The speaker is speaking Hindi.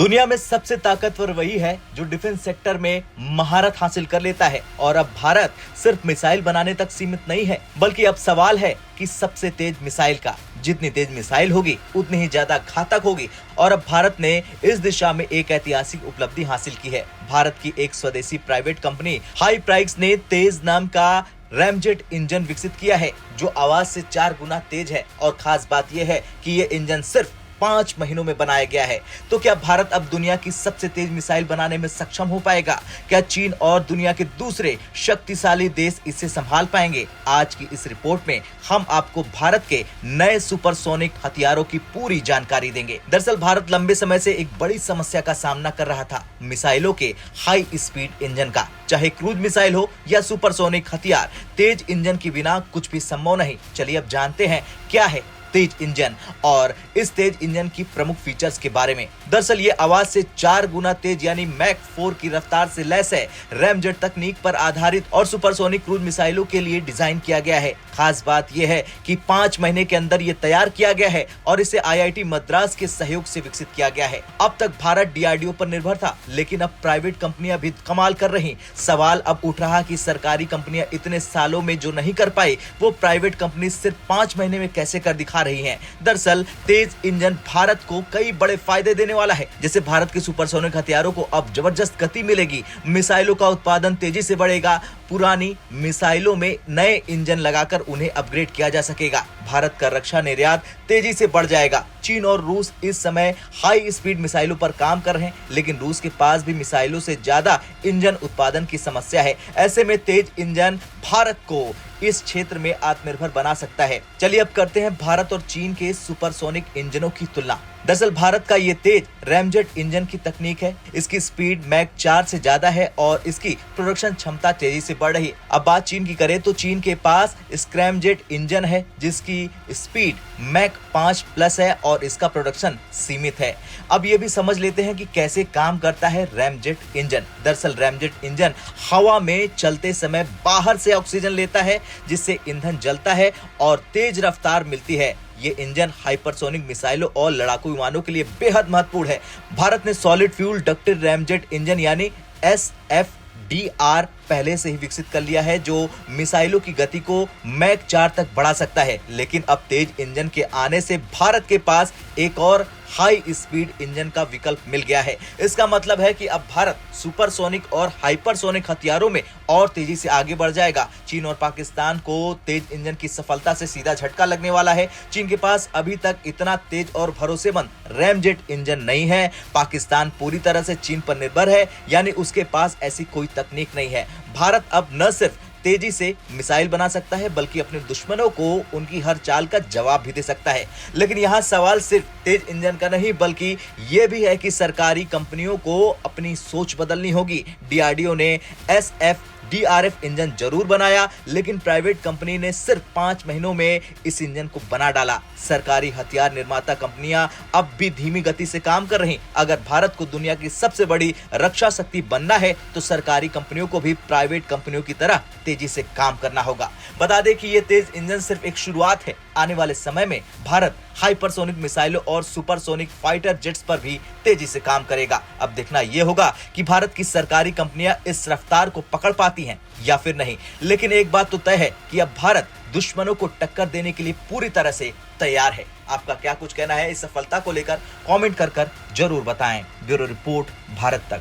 दुनिया में सबसे ताकतवर वही है जो डिफेंस सेक्टर में महारत हासिल कर लेता है। और अब भारत सिर्फ मिसाइल बनाने तक सीमित नहीं है, बल्कि अब सवाल है कि सबसे तेज मिसाइल का। जितनी तेज मिसाइल होगी उतनी ही ज्यादा घातक होगी। और अब भारत ने इस दिशा में एक ऐतिहासिक उपलब्धि हासिल की है। भारत की एक स्वदेशी प्राइवेट कंपनी हाईप्राइक्स ने तेज नाम का रैमजेट इंजन विकसित किया है, जो आवाज से 4 गुना तेज है। और खास बात यह है कि ये इंजन सिर्फ 5 महीनों में बनाया गया है। तो क्या भारत अब दुनिया की सबसे तेज मिसाइल बनाने में सक्षम हो पाएगा? क्या चीन और दुनिया के दूसरे शक्तिशाली देश इसे संभाल पाएंगे? आज की इस रिपोर्ट में हम आपको भारत के नए सुपरसोनिक हथियारों की पूरी जानकारी देंगे। दरअसल भारत लंबे समय से एक बड़ी समस्या का सामना कर रहा था, मिसाइलों के हाई स्पीड इंजन का। चाहे क्रूज मिसाइल हो या सुपरसोनिक हथियार, तेज इंजन के बिना कुछ भी संभव नहीं। चलिए अब जानते हैं क्या है तेज इंजन और इस तेज इंजन की प्रमुख फीचर्स के बारे में। दरअसल ये आवाज से 4 गुना तेज यानी मैक 4 की रफ्तार से लैस है। रैमजेट तकनीक पर आधारित और सुपरसोनिक क्रूज मिसाइलों के लिए डिजाइन किया गया है। खास बात यह है कि 5 महीने के अंदर ये तैयार किया गया है और इसे IIT मद्रास के सहयोग से विकसित किया गया है। अब तक भारत DRDO पर निर्भर था, लेकिन अब प्राइवेट कंपनियां भी कमाल कर रही। सवाल अब उठ रहा कि सरकारी कंपनियां इतने सालों में जो नहीं कर पाई, वो प्राइवेट कंपनी सिर्फ 5 महीने में कैसे कर दिखा रही हैं। दरअसल तेज इंजन भारत को कई बड़े फायदे देने वाला है। जैसे भारत के सुपरसोनिक हथियारों को अब जबरदस्त गति मिलेगी, मिसाइलों का उत्पादन तेजी से बढ़ेगा, पुरानी मिसाइलों में नए इंजन लगाकर उन्हें अपग्रेड किया जा सकेगा। भारत का रक्षा निर्यात तेजी से बढ़ जाएगा। चीन और रूस इस समय हाई स्पीड मिसाइलों पर काम कर रहे हैं, लेकिन रूस के पास भी मिसाइलों से ज्यादा इंजन उत्पादन की समस्या है। ऐसे में तेज इंजन भारत को इस क्षेत्र में आत्मनिर्भर बना सकता है। चलिए अब करते हैं भारत और चीन के सुपरसोनिक इंजनों की तुलना। दरअसल भारत का ये तेज रैमजेट इंजन की तकनीक है। इसकी स्पीड मैक 4 से ज्यादा है और इसकी प्रोडक्शन क्षमता तेजी से बढ़ रही है। अब बात चीन की करें तो चीन के पास स्क्रैमजेट इंजन है, जिसकी स्पीड मैक 5 प्लस है और इसका प्रोडक्शन सीमित है। अब ये भी समझ लेते हैं कि कैसे काम करता है रैमजेट इंजन। दरअसल रैमजेट इंजन हवा में चलते समय बाहर से ऑक्सीजन लेता है, जिससे ईंधन जलता है और तेज रफ्तार मिलती है। ये इंजन हाइपरसोनिक मिसाइलों और लड़ाकू विमानों के लिए बेहद महत्वपूर्ण है। भारत ने solid fuel ducted ramjet engine यानी SFDR पहले से ही विकसित कर लिया है, जो मिसाइलों की गति को मैक 4 तक बढ़ा सकता है। लेकिन अब तेज इंजन के आने से भारत के पास एक और हाई स्पीड इंजन का विकल्प मिल गया है। इसका मतलब है कि अब भारत सुपरसोनिक और हाइपरसोनिक हथियारों में और तेजी से आगे बढ़ जाएगा। चीन और पाकिस्तान को तेज इंजन की सफलता से सीधा झटका लगने वाला है। चीन के पास अभी तक इतना तेज और भरोसेमंद रैमजेट इंजन नहीं है। पाकिस्तान पूरी तरह से चीन पर निर्भर है, यानी उसके पास ऐसी कोई तकनीक नहीं है। भारत अब न सिर्फ तेजी से मिसाइल बना सकता है, बल्कि अपने दुश्मनों को उनकी हर चाल का जवाब भी दे सकता है। लेकिन यहाँ सवाल सिर्फ तेज इंजन का नहीं, बल्कि ये भी है कि सरकारी कंपनियों को अपनी सोच बदलनी होगी। DRDO ने SFDRF इंजन जरूर बनाया, लेकिन प्राइवेट कंपनी ने सिर्फ 5 महीनों में इस इंजन को बना डाला। सरकारी हथियार निर्माता कंपनियां अब भी धीमी गति से काम कर रही। अगर भारत को दुनिया की सबसे बड़ी रक्षा शक्ति बनना है, तो सरकारी कंपनियों को भी प्राइवेट कंपनियों की तरह तेजी से काम करना होगा। बता दें कि ये तेज इंजन सिर्फ एक शुरुआत है। आने वाले समय में भारत हाइपरसोनिक मिसाइलों और सुपरसोनिक फाइटर जेट्स पर भी तेजी से काम करेगा। अब देखना यह होगा कि भारत की सरकारी कंपनियां इस रफ्तार को पकड़ पाती हैं या फिर नहीं। लेकिन एक बात तो तय है कि अब भारत दुश्मनों को टक्कर देने के लिए पूरी तरह से तैयार है। आपका क्या कुछ कहना है इस सफलता को लेकर? कमेंट कर जरूर बताएं। ब्यूरो रिपोर्ट, भारत तक।